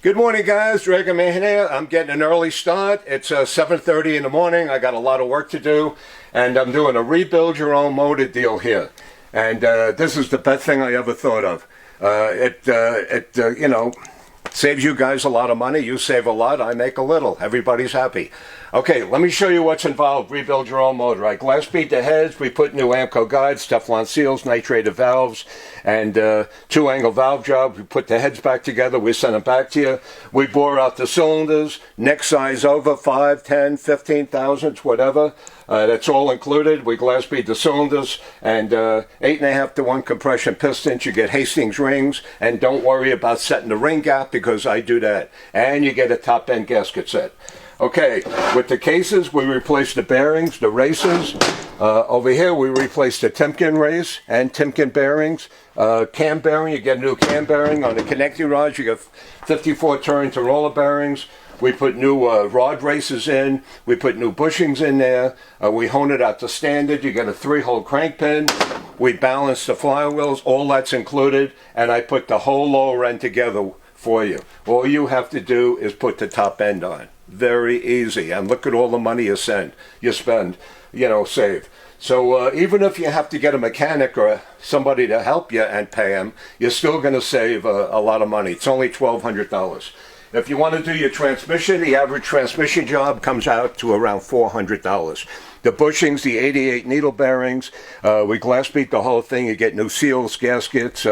Good morning, guys. Dragonman here. I'm getting an early start. It's 7:30 in the morning. I got a lot of work to do, and I'm doing a rebuild your own motor deal here. And this is the best thing I ever thought of. Saves you guys a lot of money. You save a lot. I make a little. Everybody's happy. Okay, let me show you what's involved. Rebuild your own motor. I glass beat the heads. We put new Amco guides, Teflon seals, nitrated valves, and two-angle valve job. We put the heads back together. We send them back to you. We bore out the cylinders, neck size over 5, 10, 15 thousandths, whatever. That's all included. We glass beat the cylinders and 8.5 to 1 compression pistons. You get Hastings rings, and don't worry about setting the ring gap because I do that. And you get a top end gasket set. Okay, with the cases, we replace the bearings, the races. Over here, we replace the Timken race and Timken bearings. Cam bearing, you get a new cam bearing. On the connecting rods, you get 54 turn to roller bearings. We put new rod races in. We put new bushings in there. We hone it out to standard. You get a 3-hole crank pin. We balance the flywheels. All that's included. And I put the whole lower end together for you. All you have to do is put the top end on. Very easy. And look at all the money you spend, save. So even if you have to get a mechanic or somebody to help you and pay them, you're still going to save a lot of money. It's only $1,200. If you want to do your transmission, the average transmission job comes out to around $400. The bushings, the 88 needle bearings, we glass beat the whole thing. You get new seals, gaskets,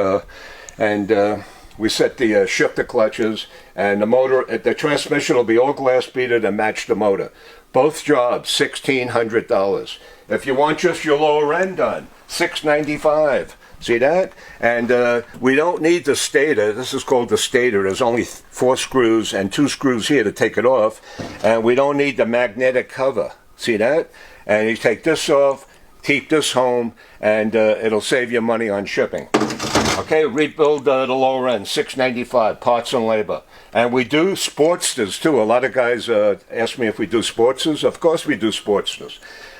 and we set the shifter clutches, and the motor, the transmission will be all glass beaded and match the motor. Both jobs, $1,600. If you want just your lower end done, $695. See that? And we don't need the stator. This is called the stator. There's only 4 screws and 2 screws here to take it off. And we don't need the magnetic cover. See that? And you take this off, keep this home, and it'll save you money on shipping. Okay, rebuild the lower end, $695, parts and labor. And we do Sportsters too. A lot of guys ask me if we do Sportsters. Of course we do Sportsters.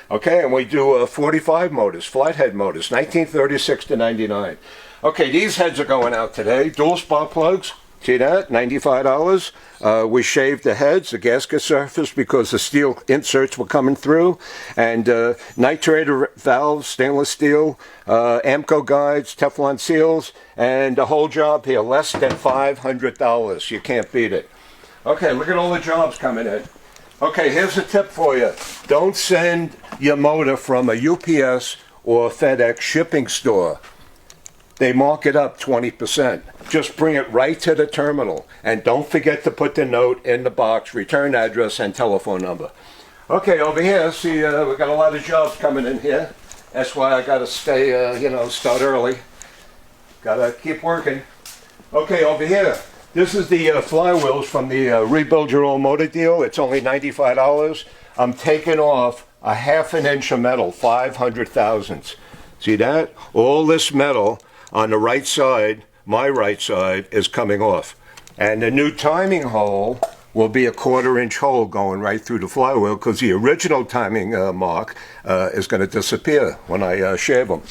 Okay, and we do 45 motors, flathead motors, 1936 to 99. Okay, these heads are going out today. Dual spark plugs, see that? $95. We shaved the heads, the gasket surface, because the steel inserts were coming through. And nitrated valves, stainless steel, Amco guides, Teflon seals, and the whole job here, less than $500. You can't beat it. Okay, look at all the jobs coming in. Okay, here's a tip for you. Don't send your motor from a UPS or FedEx shipping store. They mark it up 20%. Just bring it right to the terminal. And don't forget to put the note in the box, return address and telephone number. Okay, over here, see, we got a lot of jobs coming in here. That's why I got to stay, start early. Got to keep working. Okay, over here. This is the flywheels from the Rebuild Your Own Motor deal. It's only $95. I'm taking off a 1/2 inch of metal, 500 thousandths. See that? All this metal on the right side, my right side, is coming off. And the new timing hole will be a 1/4 inch hole going right through the flywheel because the original timing mark is going to disappear when I shave them.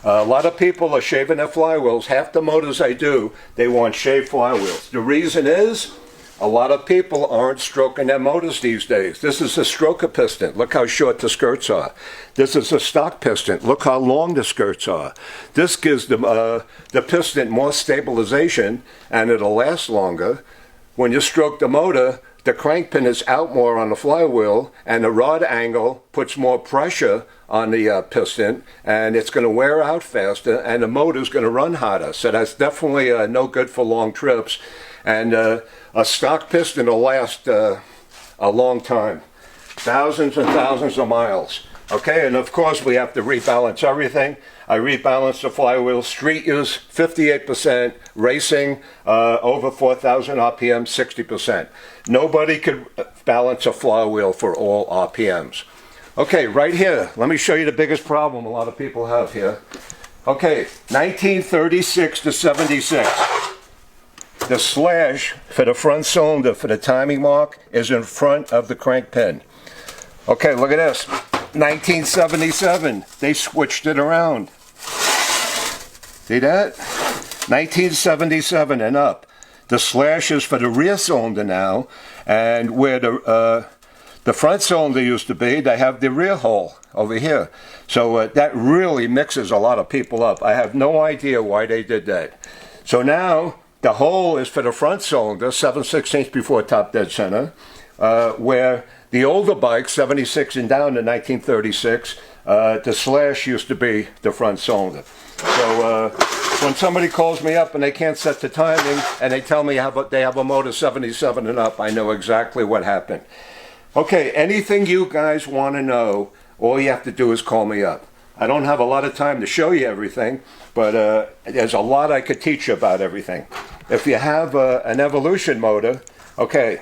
A lot of people are shaving their flywheels. Half the motors I do, they want shaved flywheels. The reason is, a lot of people aren't stroking their motors these days. This is a stroker piston. Look how short the skirts are. This is a stock piston. Look how long the skirts are. This gives the piston more stabilization, and it'll last longer. When you stroke the motor, the crank pin is out more on the flywheel, and the rod angle puts more pressure on the piston, and it's going to wear out faster, and the motor's going to run hotter. So that's definitely no good for long trips. And a stock piston will last a long time, thousands and thousands of miles. Okay, and of course we have to rebalance everything. I rebalance the flywheel, street use 58%, racing over 4,000 RPM 60%. Nobody could balance a flywheel for all RPMs. Okay, right here, let me show you the biggest problem a lot of people have here. Okay, 1936 to 76. The slash for the front cylinder for the timing mark is in front of the crank pin. Okay, look at this. 1977, they switched it around. See that? 1977 and up. The slash is for the rear cylinder now, and where the front cylinder used to be, they have the rear hole over here. So that really mixes a lot of people up. I have no idea why they did that. So now the hole is for the front cylinder, 7/16 before top dead center, where the older bikes, 76 and down to 1936, the slash used to be the front cylinder. So when somebody calls me up and they can't set the timing and they tell me they have a motor 77 and up, I know exactly what happened. Okay, anything you guys want to know, all you have to do is call me up. I don't have a lot of time to show you everything, but there's a lot I could teach you about everything. If you have an Evolution motor, okay,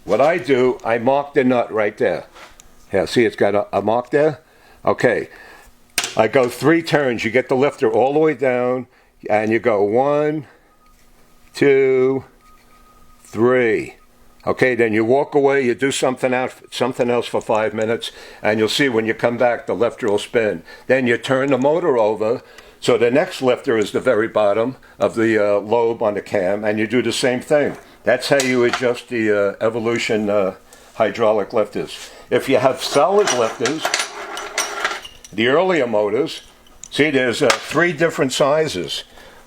what I do, I mark the nut right there. Yeah, see it's got a mark there? Okay, I go 3 turns. You get the lifter all the way down, and you go 1, 2, 3. Okay, then you walk away, you do something else for 5 minutes, and you'll see when you come back, the lifter will spin. Then you turn the motor over, so the next lifter is the very bottom of the lobe on the cam, and you do the same thing. That's how you adjust the Evolution hydraulic lifters. If you have solid lifters, the earlier motors, see there's 3 different sizes.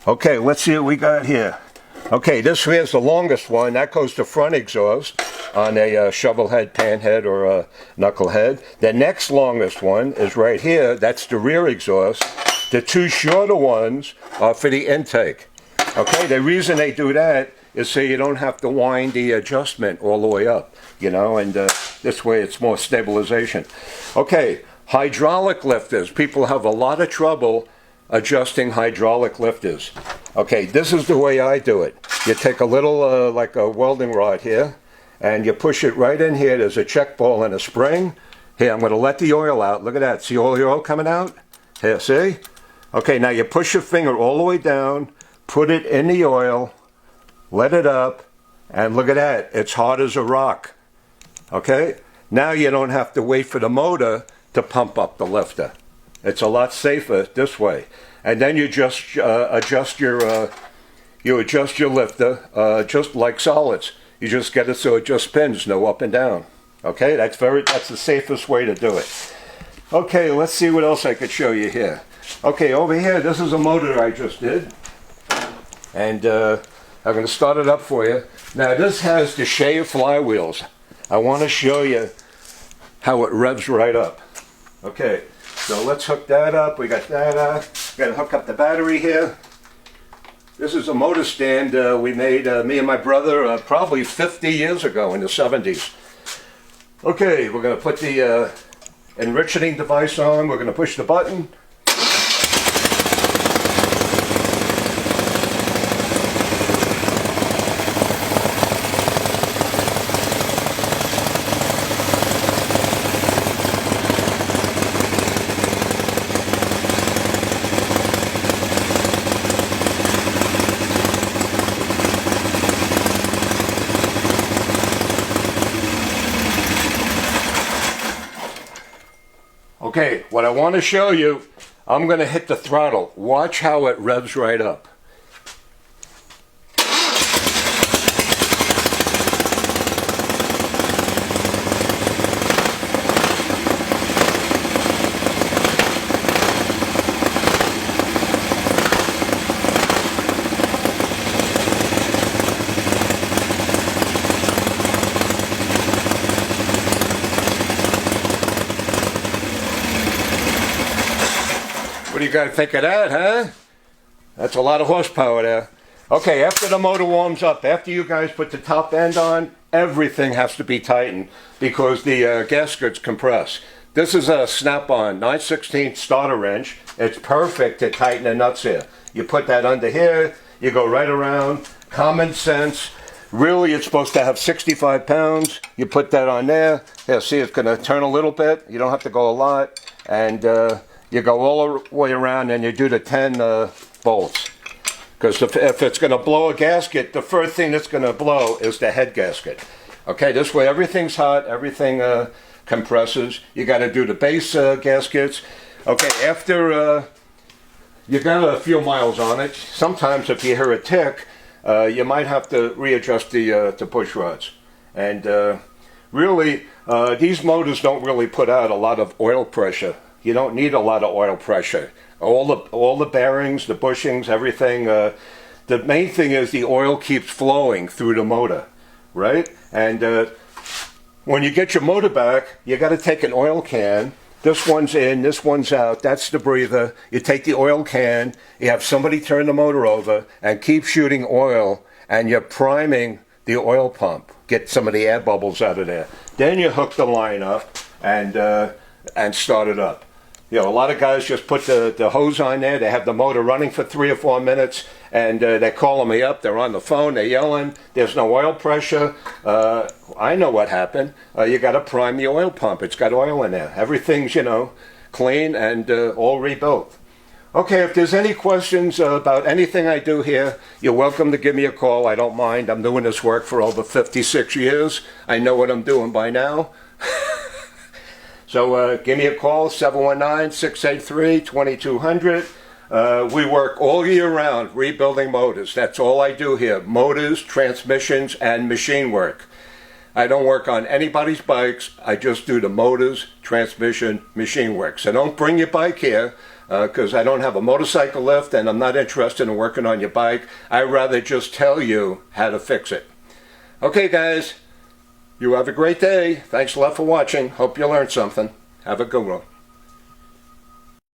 Okay, let's see what we got here. Okay, this here's the longest one. That goes to front exhaust on a shovel head, pan head, or a knuckle head. The next longest one is right here. That's the rear exhaust. The 2 shorter ones are for the intake. Okay, the reason they do that is so you don't have to wind the adjustment all the way up, you know, and this way it's more stabilization. Okay, hydraulic lifters. People have a lot of trouble adjusting hydraulic lifters. Okay, this is the way I do it. You take a little, like a welding rod here, and you push it right in here. There's a check ball and a spring. Here, I'm going to let the oil out. Look at that. See all the oil coming out? Here, see? Okay, now you push your finger all the way down, put it in the oil, let it up, and look at that. It's hard as a rock. Okay? Now you don't have to wait for the motor to pump up the lifter. It's a lot safer this way. And then you just adjust your lifter just like solids. You just get it so it just spins, no up and down. Okay, that's the safest way to do it. Okay, let's see what else I could show you here. Okay, over here, this is a motor I just did, and I'm going to start it up for you. Now this has the shaved flywheels. I want to show you how it revs right up. Okay. So let's hook that up. We got that up. Got to hook up the battery here. This is a motor stand we made, me and my brother, probably 50 years ago in the 70s. Okay, we're going to put the enriching device on. We're going to push the button. Okay, what I want to show you, I'm going to hit the throttle. Watch how it revs right up. What do you guys think of that, huh? That's a lot of horsepower there. Okay, after the motor warms up, after you guys put the top end on, everything has to be tightened because the gaskets compress. This is a snap-on 9/16 starter wrench. It's perfect to tighten the nuts here. You put that under here, you go right around. Common sense. Really, it's supposed to have 65 pounds. You put that on there. Yeah, see, it's going to turn a little bit. You don't have to go a lot. And you go all the way around and you do the 10 bolts. Because if it's going to blow a gasket, the first thing that's going to blow is the head gasket. Okay, this way everything's hot, everything compresses. You got to do the base gaskets. Okay, after you got a few miles on it, sometimes if you hear a tick, you might have to readjust the push rods. And really, these motors don't really put out a lot of oil pressure. You don't need a lot of oil pressure. All the bearings, the bushings, everything. The main thing is the oil keeps flowing through the motor, right? And when you get your motor back, you got to take an oil can. This one's in, this one's out. That's the breather. You take the oil can, you have somebody turn the motor over and keep shooting oil, and you're priming the oil pump. Get some of the air bubbles out of there. Then you hook the line up and start it up. You know, a lot of guys just put the hose on there. They have the motor running for 3 or 4 minutes, and they're calling me up. They're on the phone. They're yelling. There's no oil pressure. I know what happened. You got to prime the oil pump. It's got oil in there. Everything's, you know, clean and all rebuilt. Okay, if there's any questions about anything I do here, you're welcome to give me a call. I don't mind. I'm doing this work for over 56 years. I know what I'm doing by now. So give me a call, 719-683-2200. We work all year round rebuilding motors. That's all I do here. Motors, transmissions, and machine work. I don't work on anybody's bikes. I just do the motors, transmission, machine work. So don't bring your bike here because I don't have a motorcycle lift and I'm not interested in working on your bike. I'd rather just tell you how to fix it. Okay, guys. You have a great day. Thanks a lot for watching. Hope you learned something. Have a good one.